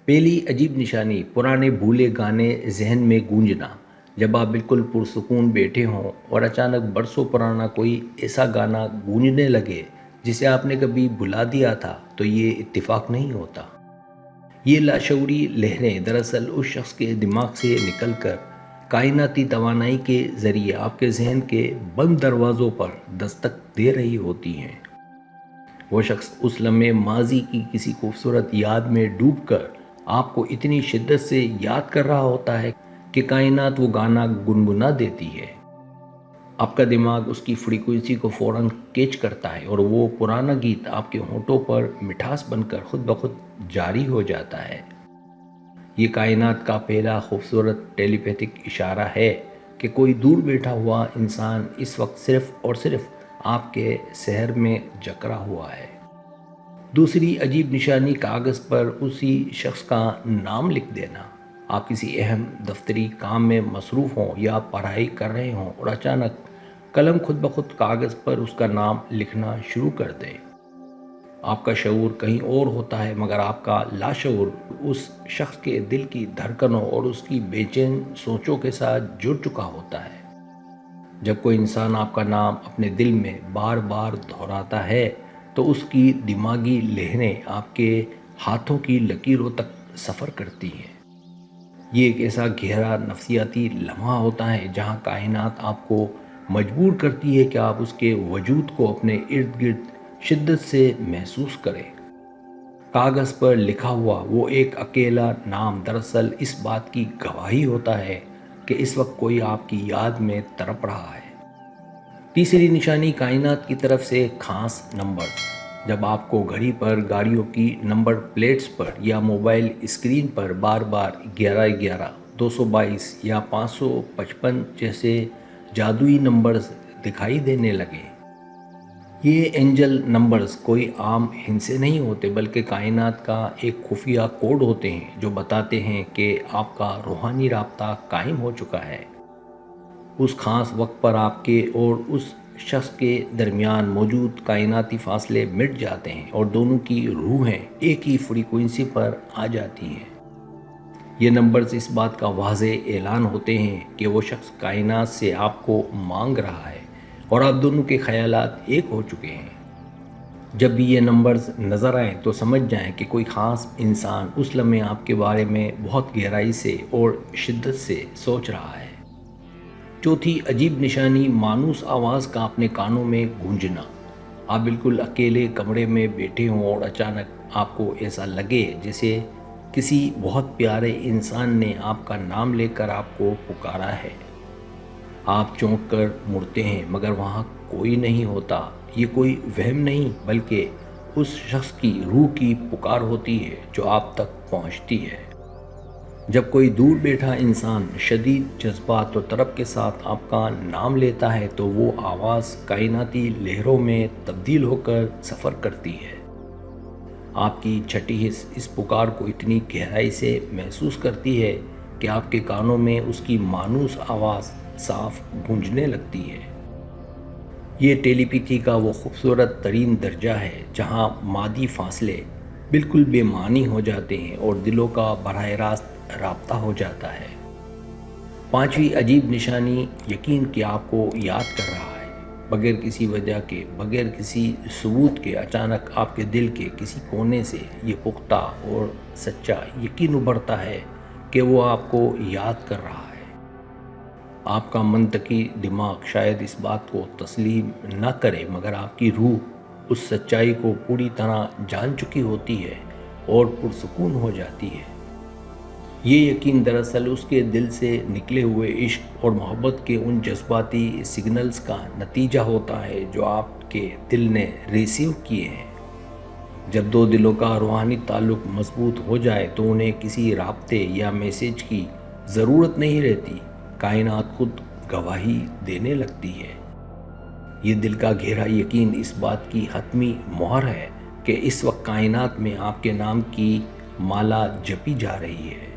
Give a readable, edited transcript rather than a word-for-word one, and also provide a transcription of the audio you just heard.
پہلی عجیب نشانی پرانے بھولے گانے ذہن میں گونجنا۔ جب آپ بالکل پرسکون بیٹھے ہوں اور اچانک برسوں پرانا کوئی ایسا گانا گونجنے لگے جسے آپ نے کبھی بھلا دیا تھا، تو یہ اتفاق نہیں ہوتا۔ یہ لاشعوری لہریں دراصل اس شخص کے دماغ سے نکل کر کائناتی توانائی کے ذریعے آپ کے ذہن کے بند دروازوں پر دستک دے رہی ہوتی ہیں۔ وہ شخص اس لمحے ماضی کی کسی خوبصورت یاد میں ڈوب کر آپ کو اتنی شدت سے یاد کر رہا ہوتا ہے کہ کائنات وہ گانا گنگنا دیتی ہے۔ آپ کا دماغ اس کی فریکوینسی کو فوراً کیچ کرتا ہے اور وہ پرانا گیت آپ کے ہونٹوں پر مٹھاس بن کر خود بخود جاری ہو جاتا ہے۔ یہ کائنات کا پہلا خوبصورت ٹیلی پیتھک اشارہ ہے کہ کوئی دور بیٹھا ہوا انسان اس وقت صرف اور صرف آپ کے سحر میں جکڑا ہوا ہے۔ دوسری عجیب نشانی کاغذ پر اسی شخص کا نام لکھ دینا۔ آپ کسی اہم دفتری کام میں مصروف ہوں یا پڑھائی کر رہے ہوں اور اچانک قلم خود بخود کاغذ پر اس کا نام لکھنا شروع کر دے۔ آپ کا شعور کہیں اور ہوتا ہے، مگر آپ کا لاشعور اس شخص کے دل کی دھڑکنوں اور اس کی بے چین سوچوں کے ساتھ جڑ چکا ہوتا ہے۔ جب کوئی انسان آپ کا نام اپنے دل میں بار بار دہراتا ہے تو اس کی دماغی لہریں آپ کے ہاتھوں کی لکیروں تک سفر کرتی ہیں۔ یہ ایک ایسا گہرا نفسیاتی لمحہ ہوتا ہے جہاں کائنات آپ کو مجبور کرتی ہے کہ آپ اس کے وجود کو اپنے ارد گرد شدت سے محسوس کریں۔ کاغذ پر لکھا ہوا وہ ایک اکیلا نام دراصل اس بات کی گواہی ہوتا ہے کہ اس وقت کوئی آپ کی یاد میں تڑپ رہا ہے۔ تیسری نشانی کائنات کی طرف سے خاص نمبر۔ جب آپ کو گھڑی پر گاڑیوں کی نمبر پلیٹس پر یا موبائل اسکرین پر بار بار 1111، 222 یا 555 جیسے جادوئی نمبرز دکھائی دینے لگے۔ یہ اینجل نمبرز کوئی عام ہندسے نہیں ہوتے، بلکہ کائنات کا ایک خفیہ کوڈ ہوتے ہیں جو بتاتے ہیں کہ آپ کا روحانی رابطہ قائم ہو چکا ہے۔ اس خاص وقت پر آپ کے اور اس شخص کے درمیان موجود کائناتی فاصلے مٹ جاتے ہیں اور دونوں کی روحیں ایک ہی فریکوینسی پر آ جاتی ہیں۔ یہ نمبرز اس بات کا واضح اعلان ہوتے ہیں کہ وہ شخص کائنات سے آپ کو مانگ رہا ہے اور آپ دونوں کے خیالات ایک ہو چکے ہیں۔ جب بھی یہ نمبرز نظر آئیں تو سمجھ جائیں کہ کوئی خاص انسان اس لمحے آپ کے بارے میں بہت گہرائی سے اور شدت سے سوچ رہا ہے۔ چوتھی عجیب نشانی مانوس آواز کا اپنے کانوں میں گونجنا۔ آپ بالکل اکیلے کمرے میں بیٹھے ہوں اور اچانک آپ کو ایسا لگے جیسے کسی بہت پیارے انسان نے آپ کا نام لے کر آپ کو پکارا ہے۔ آپ چونک کر مڑتے ہیں، مگر وہاں کوئی نہیں ہوتا۔ یہ کوئی وہم نہیں، بلکہ اس شخص کی روح کی پکار ہوتی ہے جو آپ تک پہنچتی ہے۔ جب کوئی دور بیٹھا انسان شدید جذبات اور طرب کے ساتھ آپ کا نام لیتا ہے تو وہ آواز کائناتی لہروں میں تبدیل ہو کر سفر کرتی ہے۔ آپ کی چھٹی حص اس پکار کو اتنی گہرائی سے محسوس کرتی ہے کہ آپ کے کانوں میں اس کی مانوس آواز صاف گونجنے لگتی ہے۔ یہ ٹیلی پیتھی کا وہ خوبصورت ترین درجہ ہے جہاں مادی فاصلے بالکل بے معنی ہو جاتے ہیں اور دلوں کا براہ راست رابطہ ہو جاتا ہے۔ پانچویں عجیب نشانی یقین کہ آپ کو یاد کر رہا ہے۔ بغیر کسی وجہ کے، بغیر کسی ثبوت کے، اچانک آپ کے دل کے کسی کونے سے یہ پختہ اور سچا یقین ابھرتا ہے کہ وہ آپ کو یاد کر رہا ہے۔ آپ کا منطقی دماغ شاید اس بات کو تسلیم نہ کرے، مگر آپ کی روح اس سچائی کو پوری طرح جان چکی ہوتی ہے اور پرسکون ہو جاتی ہے۔ یہ یقین دراصل اس کے دل سے نکلے ہوئے عشق اور محبت کے ان جذباتی سگنلز کا نتیجہ ہوتا ہے جو آپ کے دل نے ریسیو کیے ہیں۔ جب دو دلوں کا روحانی تعلق مضبوط ہو جائے تو انہیں کسی رابطے یا میسیج کی ضرورت نہیں رہتی، کائنات خود گواہی دینے لگتی ہے۔ یہ دل کا گہرا یقین اس بات کی حتمی مہر ہے کہ اس وقت کائنات میں آپ کے نام کی مالا جپی جا رہی ہے۔